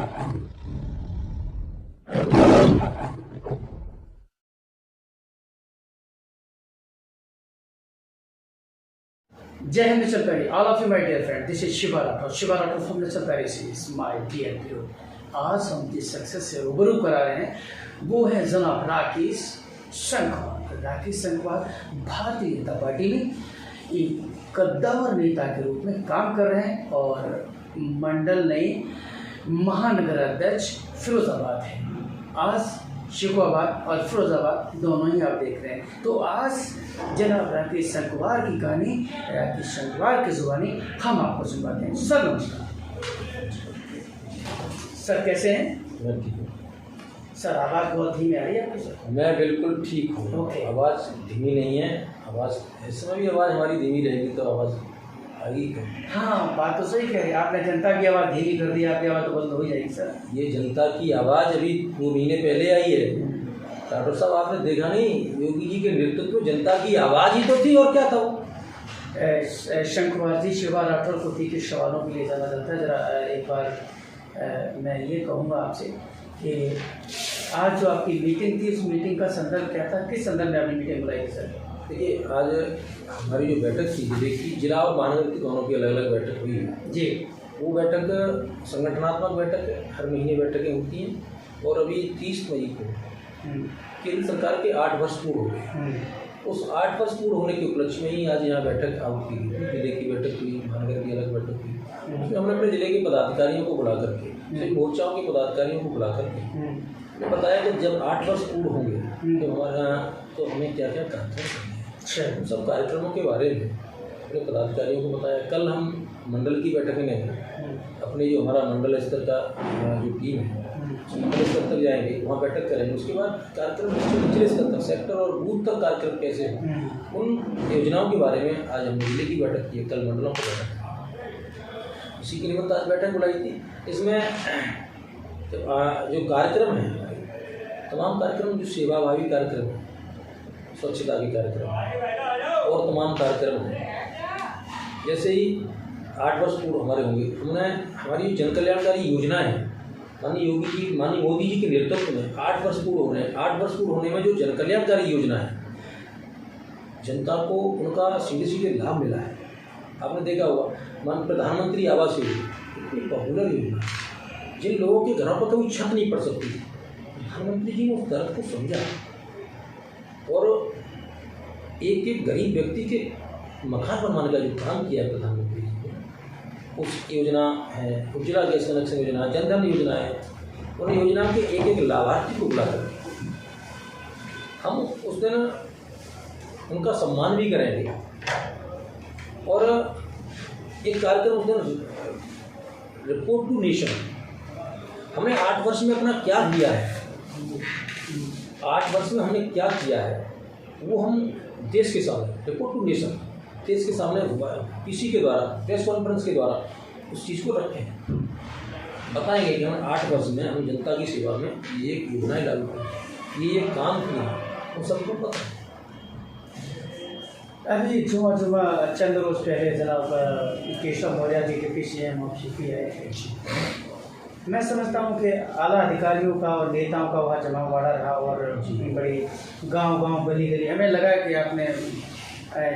Jai Hind Mr. Perry, all of you my dear friend, this is Shiva Rathod. Shiva Rathod from Mr. Perry series, my dear hero. आज हम जिस success से रूबरू करा रहे हैं वो है जनाब राकेश संघवार। राकेश संघवार भारतीय जनता पार्टी में एक कद्दावर नेता के रूप में काम कर रहे हैं और मंडल नए महानगर अध्यक्ष फिरोजाबाद है। आज शिकोहाबाद और फिरोजाबाद दोनों ही आप देख रहे हैं। तो आज जनाब राकेश संघवार की कहानी, राकेश संघवार की जुबानी हम आपको सुनवाते हैं। सर नमस्कार। सर कैसे हैं? सर आवाज़ बहुत धीमी आ रही है आपकी? सर मैं बिल्कुल ठीक हूँ। आवाज़ धीमी नहीं है। आवाज़ इस समय भी आवाज़ हमारी धीमी रहेगी तो आवाज़ आएगी। हाँ, बात तो सही कह रही है आपने। जनता की आवाज़ धीमी कर दी, आपकी आवाज़ तो बंद हो जाएगी। सर ये जनता की आवाज़ अभी 2 महीने पहले आई है। डॉक्टर साहब आपने देखा नहीं, योगी जी के नेतृत्व में जनता की आवाज़ ही तो थी, और क्या था वो। शंकुवार जी, शिवा राठौर को के सवालों के लिए जाना जाता है। जरा एक बार मैं ये कहूँगा आपसे कि आज जो आपकी मीटिंग थी, उस मीटिंग का संदर्भ क्या था? किस संदर्भ में आपने मीटिंग बुलाई थी? सर देखिए, आज हमारी जो बैठक थी, देखिए जिला और महानगर की दोनों की अलग अलग बैठक हुई है जी। वो बैठक संगठनात्मक बैठक है, हर महीने बैठकें होती हैं। और अभी 30 मई को केंद्र सरकार के 8 वर्ष पूर्ण हो गए। उस 8 वर्ष पूर्ण होने के उपलक्ष्य में ही आज यहाँ बैठक आउट की गई। जिले की बैठक हुई, महानगर की अलग बैठक हुई। उसमें हमने अपने जिले के पदाधिकारियों को बुला करके, मोर्चाओं के पदाधिकारियों को बुला करके ने बताया कि जब 8 वर्ष पूर्ण होंगे तो हमारे यहाँ तो हमें क्या क्या कार्यक्रम करने हैं। उन सब कार्यक्रमों के बारे में अपने पदाधिकारियों को बताया। कल हम मंडल की बैठक में अपने जो हमारा मंडल स्तर का जो टीम है मंडल स्तर तक जाएंगे, वहाँ बैठक करेंगे। उसके बाद कार्यक्रम निचले स्तर तक, सेक्टर और बूथ तक कार्यक्रम कैसे हो, उन योजनाओं के बारे में आज हमने जिले की बैठक की। कल मंडलों की बैठक, इसी के निमित्त आज बैठक बुलाई थी। इसमें जो कार्यक्रम है, तमाम कार्यक्रम, जो सेवाभावी कार्यक्रम है, स्वच्छता के कार्यक्रम और तमाम कार्यक्रम हैं। जैसे ही 8 वर्ष पूर्ण हमारे होंगे, हमने हमारी जन कल्याणकारी योजना है, माननीय योगी जी, माननीय मोदी जी के नेतृत्व में 8 वर्ष पूर्ण हो रहे हैं। 8 वर्ष पूर्ण होने में जो जन कल्याणकारी योजना है, जनता को उनका सीधे सीधे लाभ मिला है। आपने देखा होगा, मान प्रधानमंत्री आवास योजना इतनी पॉपुलर योजना, जिन लोगों के घरों पर कभी छत नहीं पड़ सकती, प्रधानमंत्री जी ने उस दर्द को समझा और एक एक गरीब व्यक्ति के मकान बनवाने का जो काम किया है प्रधानमंत्री जी ने, उस योजना है उज्ज्वला गैस कनेक्शन योजना, जनधन योजना है। उन योजना के एक एक लाभार्थी को बुलाकर हम उस दिन उनका सम्मान भी करेंगे। और एक कार्यक्रम उस दिन रिपोर्ट टू नेशन, हमने 8 वर्ष में अपना क्या किया है, 8 वर्ष में हमने क्या किया है, वो हम देश के सामने, रिपोर्ट टू नेशन, देश के सामने किसी के द्वारा प्रेस कॉन्फ्रेंस के द्वारा उस चीज़ को रखें, बताएंगे कि हमने 8 वर्ष में हम जनता की सेवा में ये योजनाएं लागू की, ये काम किए, उन सबको पता है। अभी जुमा चंद रोज पहले जनाब केशव मौर्य जी के PCM और CP है। मैं समझता हूँ कि आला अधिकारियों का और नेताओं का वहाँ जमावड़ा रहा और बड़ी गांव गली हमें लगा कि आपने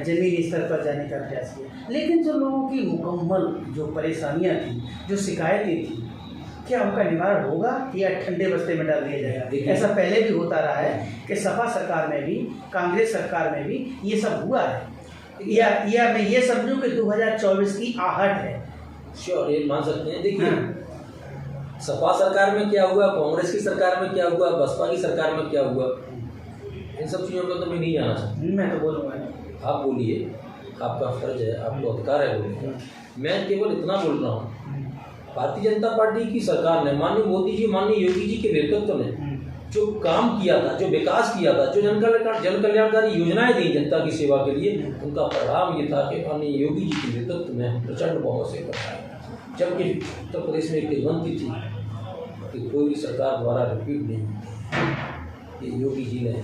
ज़मीनी स्तर पर जाने का प्रयास किया। लेकिन जो लोगों की मुकम्मल जो परेशानियाँ थी, जो शिकायतें थी, क्या उनका निवारण होगा या ठंडे बस्ते में डाल दिया जाएगा? ऐसा पहले भी होता रहा है कि सपा सरकार में भी, कांग्रेस सरकार में भी ये सब हुआ है, या मैं ये समझूं कि 2024 की आहट है? श्योर, ये मान सकते हैं। देखिए, सपा सरकार में क्या हुआ, कांग्रेस की सरकार में क्या हुआ, बसपा की सरकार में क्या हुआ, इन सब चीज़ों को तो मैं नहीं जाना चाहता। मैं तो बोलूँगा, आप बोलिए, आपका फर्ज है, आपको अधिकार है बोलने। मैं केवल इतना बोल रहा हूँ, भारतीय जनता पार्टी की सरकार ने, माननीय मोदी जी, माननीय योगी जी के नेतृत्व में जो काम किया था, जो विकास किया था, जो जन कल्याणकारी योजनाएं दी जनता की सेवा के लिए, उनका परिणाम ये था कि माननीय योगी जी के नेतृत्व में प्रचंड बहुमत से बनाया। जबकि उत्तर प्रदेश में एक किस्मती थी कि कोई भी सरकार द्वारा रिपीट नहीं हुई। ये योगी जी ने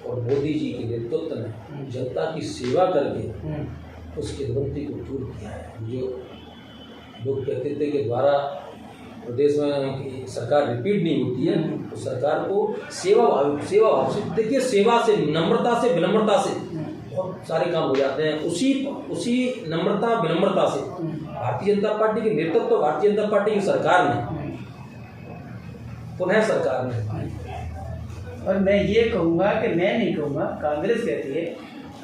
और मोदी जी के नेतृत्व में जनता की सेवा करके उस किस्मती को दूर किया है। जो लोग कहते थे कि द्वारा प्रदेश में सरकार रिपीट नहीं होती है, तो सरकार को सेवा भाव से, देखिए सेवा से, नम्रता से, विनम्रता से बहुत सारे काम हो जाते हैं। उसी नम्रता विनम्रता से भारतीय जनता पार्टी के नेतृत्व तो भारतीय जनता पार्टी की सरकार ने, पुनः सरकार ने। और मैं ये कहूँगा कि मैं नहीं कहूँगा, कांग्रेस कहती है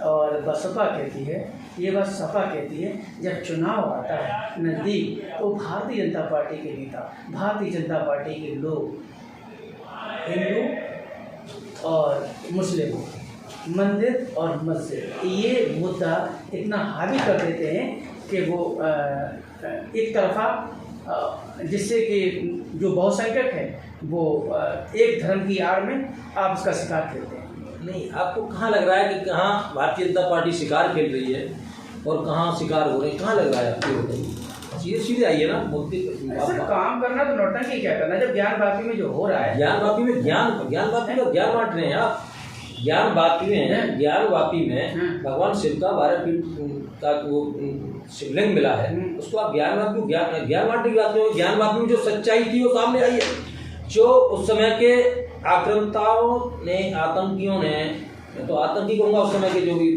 और बसपा कहती है, ये बात सपा कहती है, जब चुनाव आता है नज़दीक तो भारतीय जनता पार्टी के नेता, भारतीय जनता पार्टी के लोग, हिंदू और मुस्लिम, मंदिर और मस्जिद, ये मुद्दा इतना हावी कर देते हैं कि वो एक तरफा, जिससे कि जो बहुसंख्यक है वो एक धर्म की आड़ में आप उसका शिकार खेलते हैं। नहीं, आपको कहाँ लग रहा है कि कहाँ भारतीय जनता पार्टी शिकार खेल रही है और कहाँ शिकार हो रहे हैं? कहाँ लग रहा है आपको? सीधे आइए ना मुद्दे पर। काम करना तो नौटंकी क्या करना, जब ज्ञान बापी में जो हो रहा है, ज्ञान बापी में ज्ञान बापी का ज्ञान बांट रहे हैं आप। ज्ञान वापी में भगवान शिव का 12 फीट का वो शिवलिंग मिला है, उसको आप ज्ञान बांटने की बात करें। ज्ञान वापी में जो सच्चाई थी वो सामने आई है। जो उस समय के आक्रांताओं ने, आतंकियों ने, तो आतंकी कहूँगा, उस समय के जो भी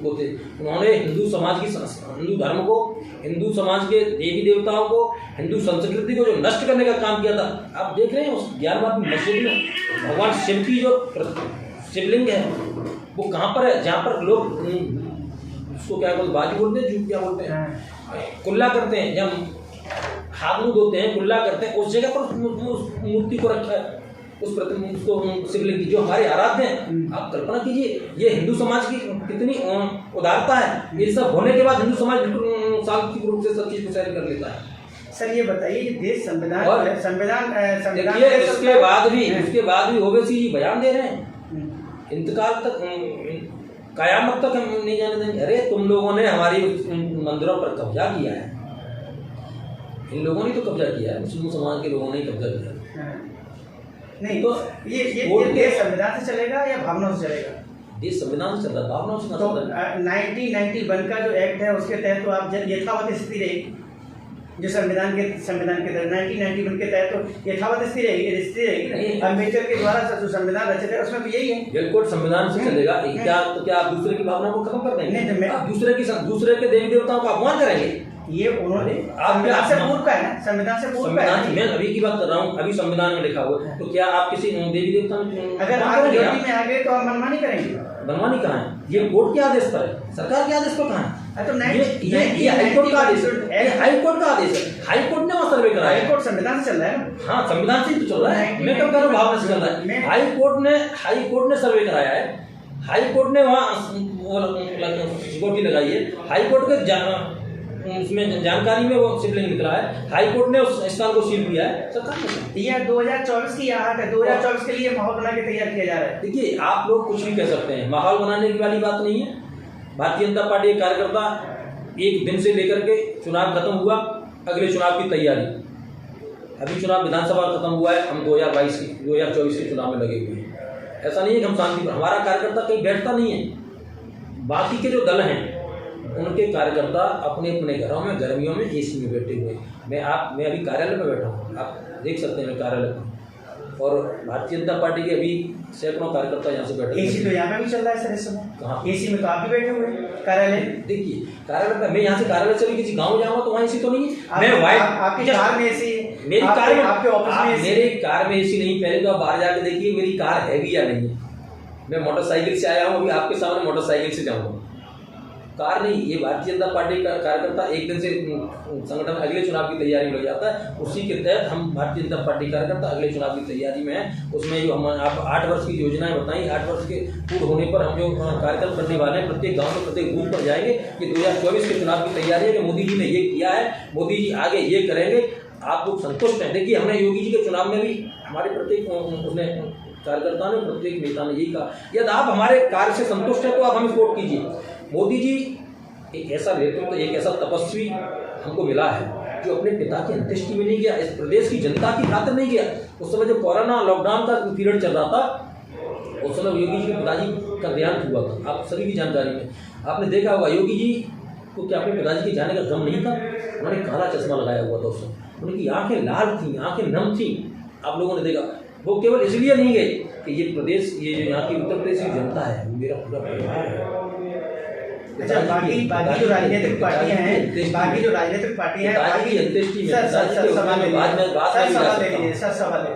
वो थे, उन्होंने हिंदू समाज की, हिंदू धर्म को, हिंदू समाज के देवी देवताओं को, हिंदू संस्कृति को जो नष्ट करने का काम किया था। आप देख रहे हैं उस ज्ञान वापी मस्जिद में भगवान शिव की जो शिवलिंग है वो कहाँ पर है, जहाँ पर लोग उसको क्या बोलते, बाजी बोलते हैं, झूठ क्या बोलते हैं, कुल्ला करते हैं, जब हाथ मुँह धोते हैं, कुल्ला करते हैं, उस जगह पर उस मूर्ति को रखा है, उस प्रतिमा, उसको शिवलिंग की, जो हमारे आराध्य हैं। आप कल्पना कीजिए, ये हिंदू समाज की कितनी उदारता है। ये सब होने के बाद हिंदू समाज शांतिपूर्वक रूप से सब चीज को सैर कर लेता है। सर ये बताइए, ये देश संविधान उसके बाद भी ओवैसी जी बयान दे रहे हैं, इंतकाल तक, कयामत तक हम नहीं जाने देंगे। अरे तुम लोगों ने हमारी मंदिरों पर कब्जा किया है, इन लोगों ने तो कब्जा किया है, मुस्लिम समाज के लोगों ने कब्जा किया है। नहीं तो ये देश संविधान से चलेगा या भावनाओं से चलेगा? देश संविधान से चल रहा है, भावनाओं से तो 1991 का जो एक्ट है उसके तहत तो आप यथावत स्थिति रहेगी, जो संविधान के तहत 1991 के तहत तो यथावत स्थिति रहेगी। अम्बेडकर के द्वारा जो संविधान रचित है उसमें तो यही है, बिल्कुल संविधान से चलेगा। क्या आप दूसरे की भावना को खत्म कर देंगे? नहीं, आप दूसरे के देवी देवताओं का अपमान करेंगे? ये उन्होंने संविधान से पूर्व का है ना, संविधान से पूर्व का है। मैं अभी की बात कर रहा हूँ, अभी संविधान में लिखा हुआ है। तो क्या आप किसी देवी देवता में, अगर आप ड्यूटी में आ गए तो आप मनमानी करेंगे? मनमानी कहाँ है? ये कोर्ट के आदेश पर है, सरकार के आदेश पर कहाँ है? तो ये हाईकोर्ट का आदेश है, हाईकोर्ट का आदेश है, हाईकोर्ट ने वहाँ सर्वे कराया। हाईकोर्ट संविधान से चल रहा है ना? हाँ, संविधान से तो चल रहा है, मैं कब कह रहा हूँ भावना से चल रहा है। हाईकोर्ट ने सर्वे कराया है, हाईकोर्ट ने वहाँ सिक्योरिटी लगाई है, हाईकोर्ट के उसमें जानकारी में वो शिवलिंग निकला है, हाईकोर्ट ने उस स्थान को सील किया है। सरकार यह 2024 की आहट है, 2024 के लिए माहौल बना के तैयार किया जा रहा है। देखिए, आप लोग कुछ भी कह सकते हैं, माहौल बनाने की वाली बात नहीं है। भारतीय जनता पार्टी के कार्यकर्ता एक दिन से लेकर के चुनाव खत्म हुआ, अगले चुनाव की तैयारी, अभी चुनाव विधानसभा खत्म हुआ है, हम 2024 के चुनाव में लगे हुए हैं। ऐसा नहीं है कि हम शांति, हमारा कार्यकर्ता कहीं बैठता नहीं है। बाकी के जो दल हैं उनके कार्यकर्ता अपने अपने घरों में गर्मियों में एसी में बैठे हुए। मैं अभी कार्यालय में बैठा हूँ, आप देख सकते हैं मैं कार्यालय में, और भारतीय जनता पार्टी के अभी सैकड़ों कार्यकर्ता यहाँ से बैठे। एसी तो यहाँ पे भी चल रहा है सर इस समय। कहाँ? एसी में तो आप भी बैठे हुए हैं कार्यालय। देखिए कार्यालय में, मैं यहाँ से कार्यालय से भी किसी गाँव जाऊँगा तो वहाँ एसी तो नहीं है। मैं आपकी कार में एसी, मेरी कार में, आपके ऑफिस में, मेरी कार में एसी नहीं। पहले तो आप बाहर जाके देखिए मेरी कार है भी या नहीं। मैं मोटरसाइकिल से आया हूँ, अभी आपके सामने मोटरसाइकिल से जाऊँगा, कार नहीं। ये भारतीय जनता पार्टी का कार्यकर्ता एक दिन से संगठन अगले चुनाव की तैयारी में लग जाता है। उसी के तहत हम भारतीय जनता पार्टी कार्यकर्ता अगले चुनाव की तैयारी में हैं। उसमें जो हम आप 8 वर्ष की योजनाएं बताई, 8 वर्ष के पूर्ण होने पर हम जो कार्यक्रम करने वाले हैं, प्रत्येक गाँव में, प्रत्येक बूथ पर जाएंगे। कि 2024 के चुनाव की तैयारी है कि मोदी जी ने ये किया है, मोदी जी आगे ये करेंगे, आप लोग संतुष्ट हैं। देखिए, हमने योगी जी के चुनाव में भी हमारे प्रत्येक उसने कार्यकर्ता ने, प्रत्येक नेता ने यही कहा, यदि आप हमारे कार्य से संतुष्ट हैं तो आप हमें वोट कीजिए। मोदी जी एक ऐसा नेतृत्व, एक ऐसा तपस्वी हमको मिला है जो अपने पिता की अंत्येष्टि में नहीं गया, इस प्रदेश की जनता की खातिर नहीं गया। उस समय जो कोरोना लॉकडाउन का पीरियड चल रहा था, उस समय योगी जी के पिताजी का देहांत हुआ था, आप सभी की जानकारी में। आपने देखा होगा, योगी जी तो क्या अपने पिताजी के जाने का गम नहीं था? उन्होंने काला चश्मा लगाया हुआ था उसमें, उनकी आंखें लाल थी, आंखें नम थी। आप लोगों ने देखा, वो केवल इसलिए नहीं गए कि ये प्रदेश, ये जो यहाँ की उत्तर प्रदेश की जनता है, वो मेरा पूरा परिवार है। अच्छा, बाकी जो राजनीतिक पार्टियां हैं, बाकी जो राजनीतिक पार्टियां हैं, सवाल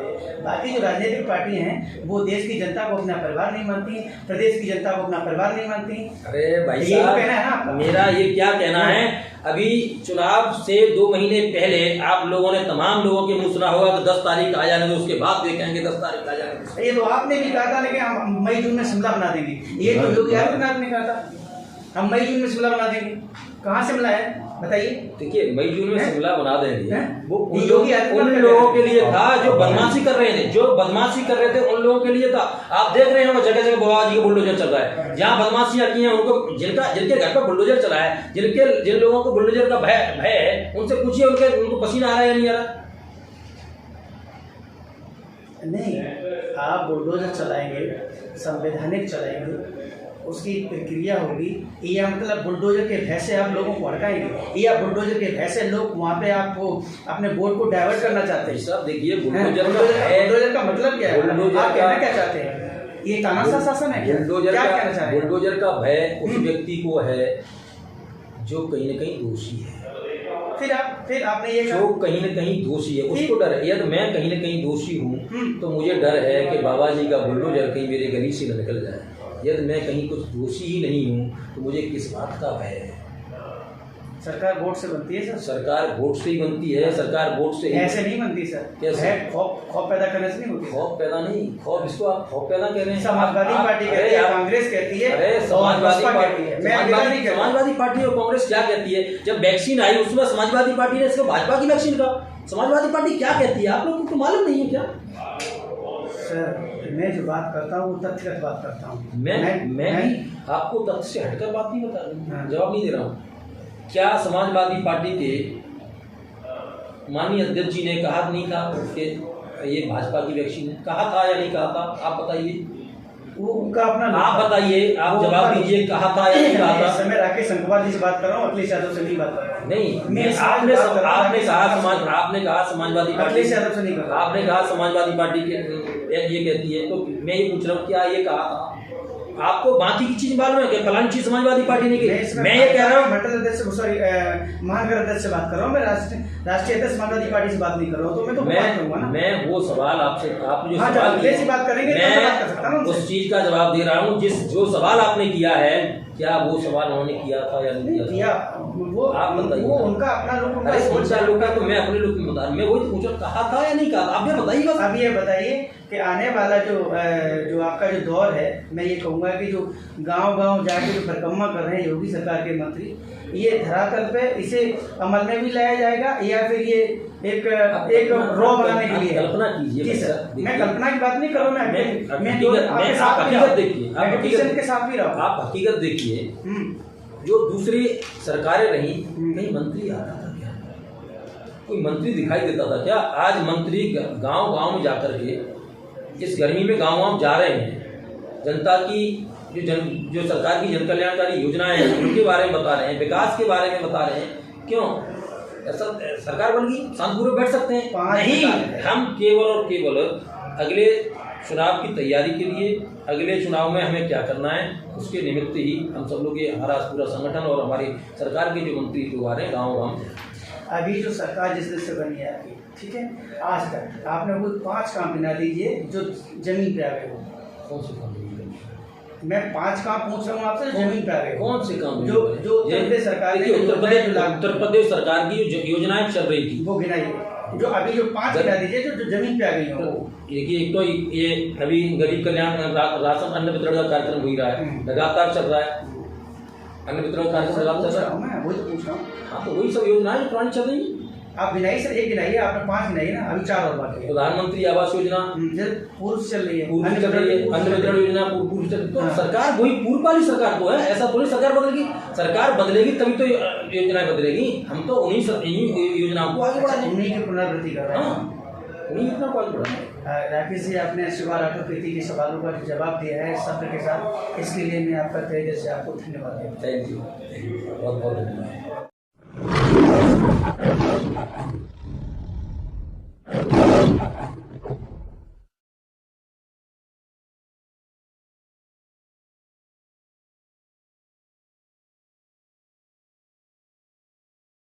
बाकी जो राजनीतिक पार्टियां हैं वो देश की जनता को अपना परिवार नहीं मानती, प्रदेश की जनता को अपना परिवार नहीं मानती। अरे भाई साहब, मेरा ये क्या कहना है, अभी चुनाव से 2 महीने पहले आप लोगों ने तमाम लोगों के मुंह सुना होगा कि 10 तारीख आ जाने दो, उसके बाद देखेंगे 10 तारीख आ जाने। ये तो आपने भी कहा था, लेकिन हम मई जून में शिमला बना देंगे, ये तो योगी आदित्यनाथ ने कहा था हम मई जून में शिमला बना देंगे। कहाँ शिमला है बताइए? देखिए, मई जून में शिमला बना देंगे, वो उन लोगों के लिए था जो बदमाशी कर रहे थे, उन लोगों के लिए था। आप देख रहे हो जगह जगह बाबा जी का बुलडोजर चल रहा है, जहाँ बदमाशियां की हैं उनको, जिनके घर पर बुलडोजर चला है, जिन लोगों को बुलडोजर का भय है, उनसे पूछिए उनको पसीना आ रहा है या नहीं आ रहा? नहीं, आप बुलडोजर चलाएंगे, संवैधानिक चलाएंगे, उसकी प्रक्रिया होगी, या मतलब बुलडोजर के भय से आप लोगों को भड़काएंगे, या बुलडोजर के भय से लोग वहाँ पे आपको अपने वोट को डाइवर्ट करना चाहते हैं? सब देखिए, बुलडोजर का मतलब क्या है? आप कहना क्या चाहते हैं? ये तानाशाह शासन है? बुलडोजर का भय उस व्यक्ति को है जो कहीं न कहीं दोषी है। फिर आपने ये जो कहीं न कहीं दोषी है, उसको डर है। यदि मैं कहीं न कहीं दोषी हूँ तो मुझे डर है कि बाबा जी का बुलडोजर कहीं मेरे गली से न निकल जाए। यदि मैं कहीं कुछ दोषी ही नहीं हूँ तो मुझे किस बात का भय है? सरकार वोट से बनती है सर? सरकार वोट से ही बनती है। सरकार वोट से ऐसे नहीं बनती सर। कैसे? खौफ पैदा करने से नहीं होती। खौफ पैदा नहीं, खौफ इसको आप खौफ पैदा कह रहे हैं। समाजवादी पार्टी कहती है, कांग्रेस कहती है, अरे समाजवादी पार्टी और कांग्रेस क्या कहती है? जब वैक्सीन आई उसमें समाजवादी पार्टी ने इसको भाजपा की वैक्सीन कहा। समाजवादी पार्टी क्या कहती है? आप लोगों को मालूम नहीं है क्या? सर, मैं जो बात करता हूँ वो तथ्यगत बात करता हूँ। मैं आपको तथ्य से हटकर बात नहीं बता रहा, जवाब नहीं दे रहा हूँ। क्या समाजवादी पार्टी के माननीय अध्यक्ष जी ने कहा नहीं था कि ये भाजपा की वैक्सीन है? कहा था या नहीं कहा था? आप बताइए। वो उनका अपना, आप बताइए, आप जवाब दीजिए, कहा था या नहीं कहा था? मैं राकेश शंकरवाल जी से बात कर रहा हूँ, अखिलेश यादव से नहीं बात कर रहा हूँ। नहीं, आपने कहा समाजवादी पार्टी, यादव से नहीं कर रहा। आपने कहा समाजवादी पार्टी के ये कहती है, तो मैं ये पूछ रहा हूँ क्या ये कहा था? आपको बाकी की चीज मालूम है कि फलानी चीज समाजवादी पार्टी ने की? मैं ये कह रहा हूँ, मंडल अध्यक्ष, सॉरी महानगर अध्यक्ष से बात कर रहा हूँ मैं, राष्ट्रीय अध्यक्ष समाजवादी पार्टी से बात नहीं कर रहा हूँ। तो मैं तो बात करूंगा ना। मैं वो सवाल आपसे, आपने जो सवाल बात करेंगे, मैं उस चीज का जवाब दे रहा हूँ जो सवाल आपने किया है। क्या वो सवाल उन्होंने किया था या नहीं किया? वो आप बताइए। वो उनका अपना लोग, उनका लोग का, तो मैं अपने लोग को बता रहा हूँ। मैं वही तो पूछा, कहा था या नहीं कहा? आप ये बताइए बस। अब ये बताइए कि आने वाला जो आपका जो दौर है, मैं ये कहूँगा कि जो गांव-गांव जाके जो परिक्रमा कर रहे हैं योगी सरकार के मंत्री, ये धरातल पे इसे अमल में भी लाया जाएगा या फिर ये एक रॉ बनाने के लिए? कल्पना कीजिए। जी सर, मैं कल्पना की बात नहीं कर रहा हूँ, मैं हकीकत देखिए, आप हकीकत देखिए। जो दूसरी सरकारें रही, कहीं मंत्री आता था क्या? कोई मंत्री दिखाई देता था क्या? आज मंत्री गांव-गांव में जाकर के इस गर्मी में गांव-गांव जा रहे हैं, जनता की जो सरकार की जन कल्याणकारी योजनाएं हैं उनके बारे में बता रहे हैं, विकास के बारे में बता रहे हैं। क्यों ऐसा? सरकार बन गई, शांतिपूर्वक बैठ सकते हैं? नहीं, हम केवल और केवल अगले चुनाव की तैयारी के लिए, अगले चुनाव में हमें क्या करना है उसके निमित्त ही हम सब लोग, ये हमारा पूरा संगठन और हमारी सरकार के जो मंत्री लोग आ रहे हैं गाँव-गाँव। अभी जो सरकार जिस दिन से बनी है आपकी, ठीक है, आज तक आपने कोई 5 काम गिना दीजिए जो जमीन पे आ गए हो। कौन से काम? मैं 5 काम पूछ रहा हूँ आपसे, जमीन पे आ गए। कौन से काम? जो उत्तर प्रदेश सरकार ने, उत्तर प्रदेश सरकार की जो योजनाएं चल रही थी वो गिनाइए। जो अभी जो 5 गिना दीजिए जो जमीन पे आ गई हो। देखिए, एक तो ये अभी गरीब कल्याण राशन अन्न वितरण का कार्यक्रम हो रहा है, लगातार चल रहा है। अन्न वितरण कार्यक्रम लगातार चल रहा है। मैं वही तो पूछ रहा हूँ। हाँ, तो वही सब योजनाएं पुरानी चल रही है। आप गिनाइए सर, एक गिनाइए, आपने 5 गिनाइए ना, अभी 4 और बाकी है। प्रधानमंत्री आवास योजना पूर्व चल रही है, अन्न वितरण योजना पूर्व चल रही है। सरकार वही पूर्व वाली सरकार तो है, ऐसा थोड़ी सरकार बदलेगी। सरकार बदलेगी तभी तो योजनाएं बदलेगी। हम तो उन्हीं योजनाओं को आगे बढ़ाएंगे, उन्हीं की पुनरावृत्ति कर रहे हैं। उन्हीं इतना कॉल बढ़ा। राकेश जी, आपने शिवा राठौर प्रीति के सवालों का जवाब दिया है शब्द के साथ, इसके लिए मैं आपका तहे दिल से आपको धन्यवाद देता हूँ। थैंक यू, बहुत बहुत धन्यवाद।